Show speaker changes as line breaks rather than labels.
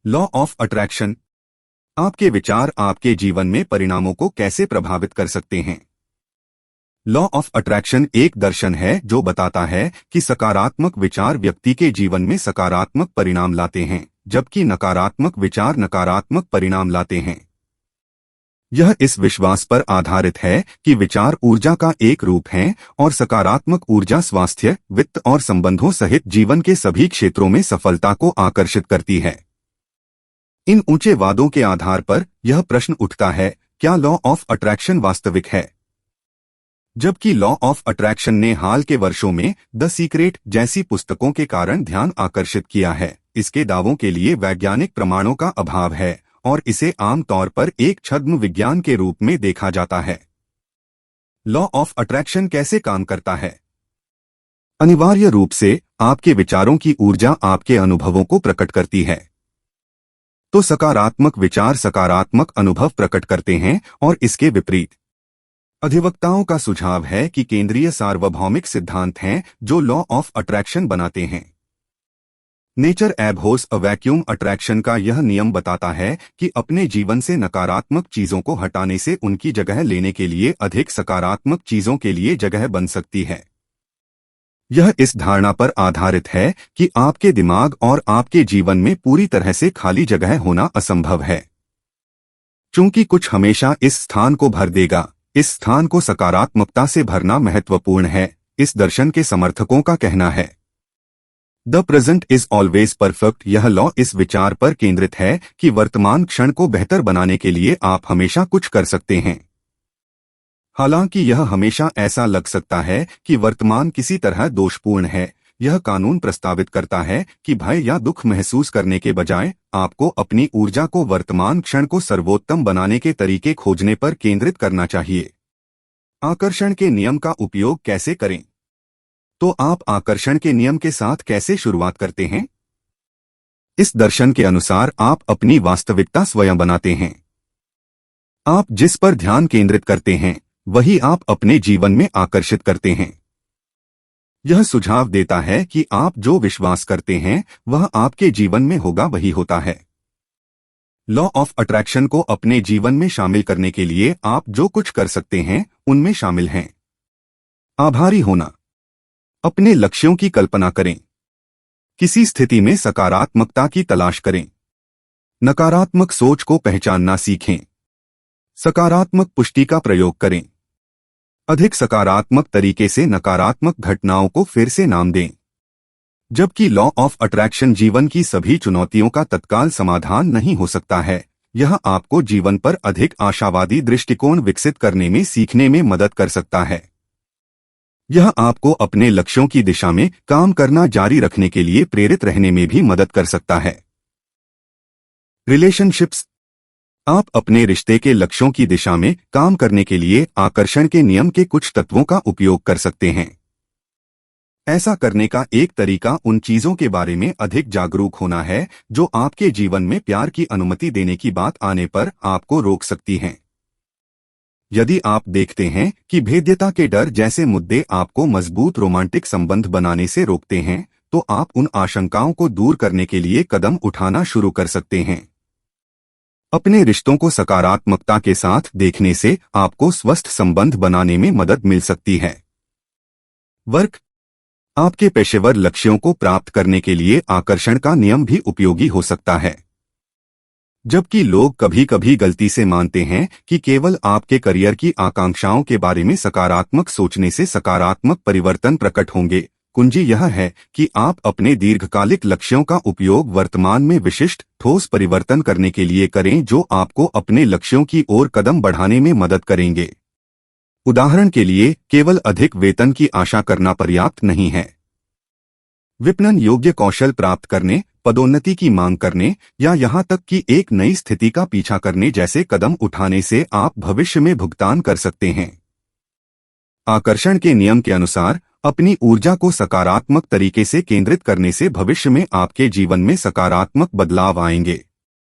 Law of attraction. आपके विचार आपके जीवन में परिणामों को कैसे प्रभावित कर सकते हैं। लॉ ऑफ अट्रैक्शन एक दर्शन है जो बताता है कि सकारात्मक विचार व्यक्ति के जीवन में सकारात्मक परिणाम लाते हैं, जबकि नकारात्मक विचार नकारात्मक परिणाम लाते हैं। यह इस विश्वास पर आधारित है कि विचार ऊर्जा का एक रूप है और सकारात्मक ऊर्जा स्वास्थ्य, वित्त और संबंधों सहित जीवन के सभी क्षेत्रों में सफलता को आकर्षित करती है। इन ऊंचे वादों के आधार पर यह प्रश्न उठता है, क्या लॉ ऑफ अट्रैक्शन वास्तविक है? जबकि लॉ ऑफ अट्रैक्शन ने हाल के वर्षों में द सीक्रेट जैसी पुस्तकों के कारण ध्यान आकर्षित किया है, इसके दावों के लिए वैज्ञानिक प्रमाणों का अभाव है और इसे आमतौर पर एक छद्म विज्ञान के रूप में देखा जाता है। लॉ ऑफ अट्रैक्शन कैसे काम करता है? अनिवार्य रूप से आपके विचारों की ऊर्जा आपके अनुभवों को प्रकट करती है। तो सकारात्मक विचार सकारात्मक अनुभव प्रकट करते हैं और इसके विपरीत। अधिवक्ताओं का सुझाव है कि केंद्रीय सार्वभौमिक सिद्धांत हैं जो लॉ ऑफ अट्रैक्शन बनाते हैं। नेचर एबहोर्स अ वैक्यूम अट्रैक्शन का यह नियम बताता है कि अपने जीवन से नकारात्मक चीजों को हटाने से उनकी जगह लेने के लिए अधिक सकारात्मक चीजों के लिए जगह बन सकती है। यह इस धारणा पर आधारित है कि आपके दिमाग और आपके जीवन में पूरी तरह से खाली जगह होना असंभव है, चूंकि कुछ हमेशा इस स्थान को भर देगा। इस स्थान को सकारात्मकता से भरना महत्वपूर्ण है, इस दर्शन के समर्थकों का कहना है। The present is always perfect. यह लॉ इस विचार पर केंद्रित है कि वर्तमान क्षण को बेहतर बनाने के लिए आप हमेशा कुछ कर सकते हैं। हालांकि यह हमेशा ऐसा लग सकता है कि वर्तमान किसी तरह दोषपूर्ण है, यह कानून प्रस्तावित करता है कि भय या दुख महसूस करने के बजाय आपको अपनी ऊर्जा को वर्तमान क्षण को सर्वोत्तम बनाने के तरीके खोजने पर केंद्रित करना चाहिए। आकर्षण के नियम का उपयोग कैसे करें? तो आप आकर्षण के नियम के साथ कैसे शुरुआत करते हैं? इस दर्शन के अनुसार आप अपनी वास्तविकता स्वयं बनाते हैं। आप जिस पर ध्यान केंद्रित करते हैं वही आप अपने जीवन में आकर्षित करते हैं। यह सुझाव देता है कि आप जो विश्वास करते हैं वह आपके जीवन में होगा वही होता है। लॉ ऑफ अट्रैक्शन को अपने जीवन में शामिल करने के लिए आप जो कुछ कर सकते हैं उनमें शामिल हैं। आभारी होना। अपने लक्ष्यों की कल्पना करें। किसी स्थिति में सकारात्मकता की तलाश करें। नकारात्मक सोच को पहचानना सीखें। सकारात्मक पुष्टि का प्रयोग करें। अधिक सकारात्मक तरीके से नकारात्मक घटनाओं को फिर से नाम दें। जबकि लॉ ऑफ अट्रैक्शन जीवन की सभी चुनौतियों का तत्काल समाधान नहीं हो सकता है, यह आपको जीवन पर अधिक आशावादी दृष्टिकोण विकसित करने में सीखने में मदद कर सकता है। यह आपको अपने लक्ष्यों की दिशा में काम करना जारी रखने के लिए प्रेरित रहने में भी मदद कर सकता है। रिलेशनशिप्स। आप अपने रिश्ते के लक्ष्यों की दिशा में काम करने के लिए आकर्षण के नियम के कुछ तत्वों का उपयोग कर सकते हैं। ऐसा करने का एक तरीका उन चीजों के बारे में अधिक जागरूक होना है जो आपके जीवन में प्यार की अनुमति देने की बात आने पर आपको रोक सकती हैं। यदि आप देखते हैं कि भेद्यता के डर जैसे मुद्दे आपको मजबूत रोमांटिक संबंध बनाने से रोकते हैं, तो आप उन आशंकाओं को दूर करने के लिए कदम उठाना शुरू कर सकते हैं। अपने रिश्तों को सकारात्मकता के साथ देखने से आपको स्वस्थ संबंध बनाने में मदद मिल सकती है। वर्क। आपके पेशेवर लक्ष्यों को प्राप्त करने के लिए आकर्षण का नियम भी उपयोगी हो सकता है। जबकि लोग कभी कभी गलती से मानते हैं कि केवल आपके करियर की आकांक्षाओं के बारे में सकारात्मक सोचने से सकारात्मक परिवर्तन प्रकट होंगे, कुंजी यह है कि आप अपने दीर्घकालिक लक्ष्यों का उपयोग वर्तमान में विशिष्ट ठोस परिवर्तन करने के लिए करें जो आपको अपने लक्ष्यों की ओर कदम बढ़ाने में मदद करेंगे। उदाहरण के लिए, केवल अधिक वेतन की आशा करना पर्याप्त नहीं है। विपणन योग्य कौशल प्राप्त करने, पदोन्नति की मांग करने या यहां तक कि एक नई स्थिति का पीछा करने जैसे कदम उठाने से आप भविष्य में भुगतान कर सकते हैं। आकर्षण के नियम के अनुसार अपनी ऊर्जा को सकारात्मक तरीके से केंद्रित करने से भविष्य में आपके जीवन में सकारात्मक बदलाव आएंगे।